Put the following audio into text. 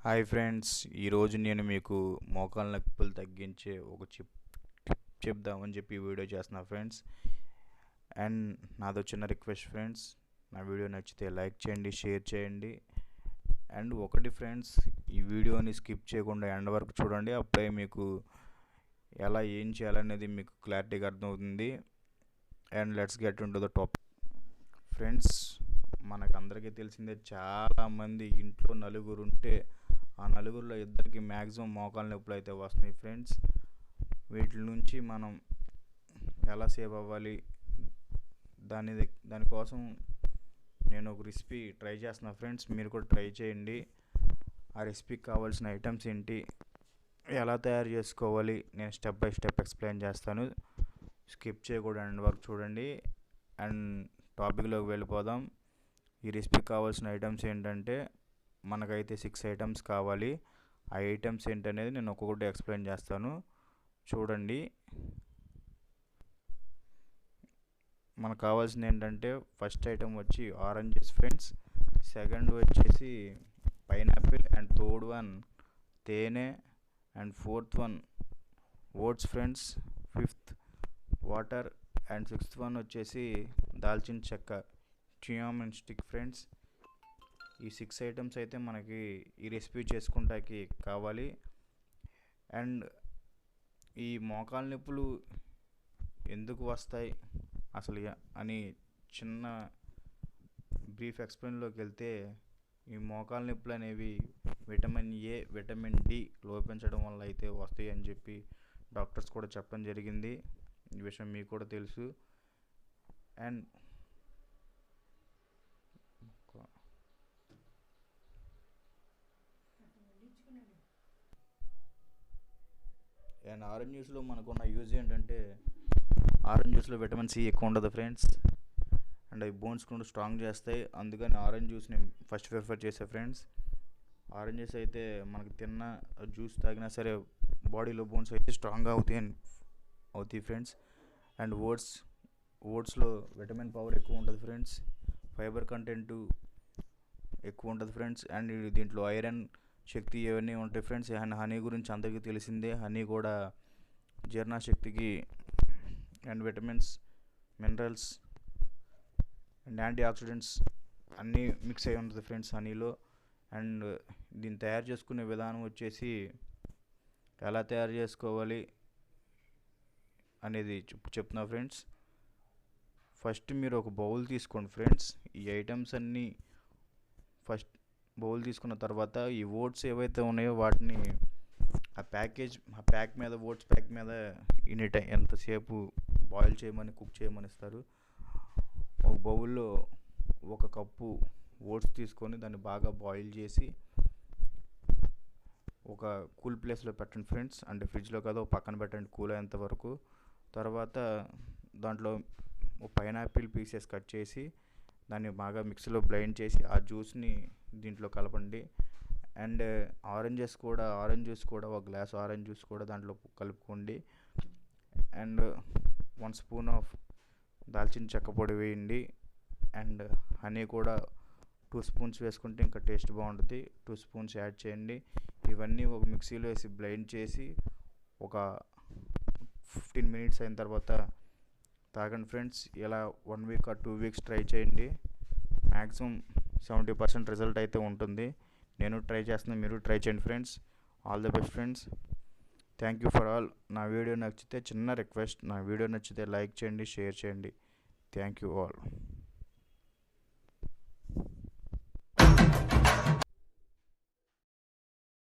Hi friends, ఈరోజు నేను మీకు మోకాళ్ళ నొప్పులు తగ్గించే ఒక టిప్ చెప్దామని చెప్పి వీడియో చేస్తున్నా ఫ్రెండ్స్. అండ్ నాదో చిన్న రిక్వెస్ట్ ఫ్రెండ్స్, నా వీడియో నచ్చితే లైక్ చేయండి, షేర్ చేయండి. అండ్ ఒకటి ఫ్రెండ్స్, ఈ వీడియోని స్కిప్ చేయకుండా ఎండ్ వరకు చూడండి. అప్పుడే మీకు ఏం చేయాలనేది మీకు క్లారిటీగా అర్థమవుతుంది. And let's get in to the topic. Friends, మనకందరికీ తెలిసిందే, చాలామంది ఇంట్లో నలుగురు ఉంటే ఆ నలుగురిలో ఇద్దరికి మ్యాక్సిమం మోకాళ్ళ నొప్పులు అయితే వస్తున్నాయి ఫ్రెండ్స్. వీటి నుంచి మనం ఎలా సేవ్ అవ్వాలి, దానికోసం నేను ఒక రెసిపీ ట్రై చేస్తున్నా ఫ్రెండ్స్. మీరు కూడా ట్రై చేయండి. ఆ రెసిపీకి కావాల్సిన ఐటమ్స్ ఏంటి, ఎలా తయారు చేసుకోవాలి, నేను స్టెప్ బై స్టెప్ ఎక్స్ప్లెయిన్ చేస్తాను. స్కిప్ చేయకూడదు, ఎండ్ వరకు చూడండి. అండ్ టాపిక్లోకి వెళ్ళిపోదాం. ఈ రెసిపీకి కావాల్సిన ఐటమ్స్ ఏంటంటే, మనకైతే 6 ఐటమ్స్ కావాలి. ఆ ఐటమ్స్ ఏంటనేది నేను ఒక్కొక్కటి ఎక్స్ప్లెయిన్ చేస్తాను, చూడండి. మనకు కావాల్సింది ఏంటంటే, ఫస్ట్ ఐటమ్ వచ్చి ఆరెంజెస్ ఫ్రెండ్స్, సెకండ్ వచ్చేసి పైనాపిల్, అండ్ థర్డ్ వన్ తేనె, and fourth one votes friends, fifth water, and sixth one వచ్చేసి దాల్చిన చెక్క, చియామన్ స్టిక్ ఫ్రెండ్స్. ఈ 6 ఐటమ్స్ అయితే మనకి ఈ రెసిపీ చేసుకుంటాకి కావాలి. అండ్ ఈ మోకాళ్ళ నొప్పులు ఎందుకు వస్తాయి అసలు అని చిన్న బ్రీఫ్ ఎక్స్ప్లెయిన్లోకి వెళ్తే, ఈ మోకాళ్ళ నొప్పులు అనేవి విటమిన్ ఏ, విటమిన్ డి లోపించడం వల్ల అయితే వస్తాయి అని చెప్పి డాక్టర్స్ కూడా చెప్పడం జరిగింది. ఈ విషయం మీకు కూడా తెలుసు. అండ్ ఆరెంజ్ జ్యూస్లో మనకున్న యూజ్ ఏంటంటే, ఆరెంజ్ జ్యూస్లో విటమిన్ సి ఎక్కువ ఉండదు ఫ్రెండ్స్. అండ్ అవి బోన్స్ కూడా స్ట్రాంగ్ చేస్తాయి. అందుకని ఆరెంజ్ జ్యూస్ని ఫస్ట్ ప్రిఫర్ చేసే ఫ్రెండ్స్. ఆరెంజెస్ అయితే మనకి తిన్న జ్యూస్ తాగినా సరే బాడీలో బోన్స్ అయితే స్ట్రాంగ్గా అవుతాయి ఫ్రెండ్స్. అండ్ ఓట్స్లో విటమిన్ పవర్ ఎక్కువ ఉంటుంది ఫ్రెండ్స్. ఫైబర్ కంటెంట్ ఎక్కువ ఉంటుంది ఫ్రెండ్స్. అండ్ దీంట్లో ఐరన్ శక్తి ఇవన్నీ ఉంటాయి ఫ్రెండ్స్. అండ్ హనీ గురించి అందరికీ తెలిసిందే. హనీ కూడా జీర్ణశక్తికి and vitamins, minerals and antioxidants అన్నీ మిక్స్ అయి ఉంటుంది ఫ్రెండ్స్ హనీలో. అండ్ దీన్ని తయారు చేసుకునే విధానం వచ్చేసి, ఎలా తయారు చేసుకోవాలి అనేది చెప్తున్నా ఫ్రెండ్స్. ఫస్ట్ మీరు ఒక బౌల్ తీసుకోండి ఫ్రెండ్స్. ఈ ఐటమ్స్ అన్నీ ఫస్ట్ బౌల్ తీసుకున్న తర్వాత, ఈ ఓట్స్ ఏవైతే ఉన్నాయో వాటిని ఆ ప్యాక్ మీద, ఓట్స్ ప్యాక్ మీద ఎంతసేపు బాయిల్ చేయమని, కుక్ చేయమని ఇస్తారు. ఒక బౌల్లో 1 కప్పు ఓట్స్ తీసుకొని దాన్ని బాగా బాయిల్ చేసి ఒక కూల్ ప్లేస్లో పెట్టండి ఫ్రెండ్స్. అంటే ఫ్రిడ్జ్లో కాదు, పక్కన పెట్టండి కూల్ అయ్యేంత వరకు. తర్వాత దాంట్లో పైనాపిల్ పీసెస్ కట్ చేసి దాన్ని బాగా మిక్సీలో బ్లెండ్ చేసి ఆ జ్యూస్ని దీంట్లో కలపండి. అండ్ ఆరెంజ్ జ్యూస్ కూడా 1 గ్లాస్ ఆరెంజ్ జ్యూస్ కూడా దాంట్లో కలుపుకోండి. అండ్ 1 స్పూన్ ఆఫ్ దాల్చిన చెక్క పొడి వేయండి. అండ్ హనీ కూడా 2 స్పూన్స్ వేసుకుంటే ఇంకా టేస్ట్ బాగుంటుంది. 2 స్పూన్స్ యాడ్ చేయండి. ఇవన్నీ ఒక మిక్సీలో వేసి బ్లెండ్ చేసి ఒక 15 మినిట్స్ అయిన తర్వాత తాగండి ఫ్రెండ్స్. ఇలా 1 వీక్ ఆర్ 2 వీక్స్ ట్రై చేయండి. మ్యాక్సిమం 70% రిజల్ట్ అయితే ఉంటుంది. నేను ట్రై చేస్తున్నాను, మీరు ట్రై చేయండి friends. All the best friends. Thank you for all. నా వీడియో నచ్చితే చిన్న రిక్వెస్ట్, నా వీడియో నచ్చితే లైక్ చేయండి, షేర్ చేయండి. Thank you all.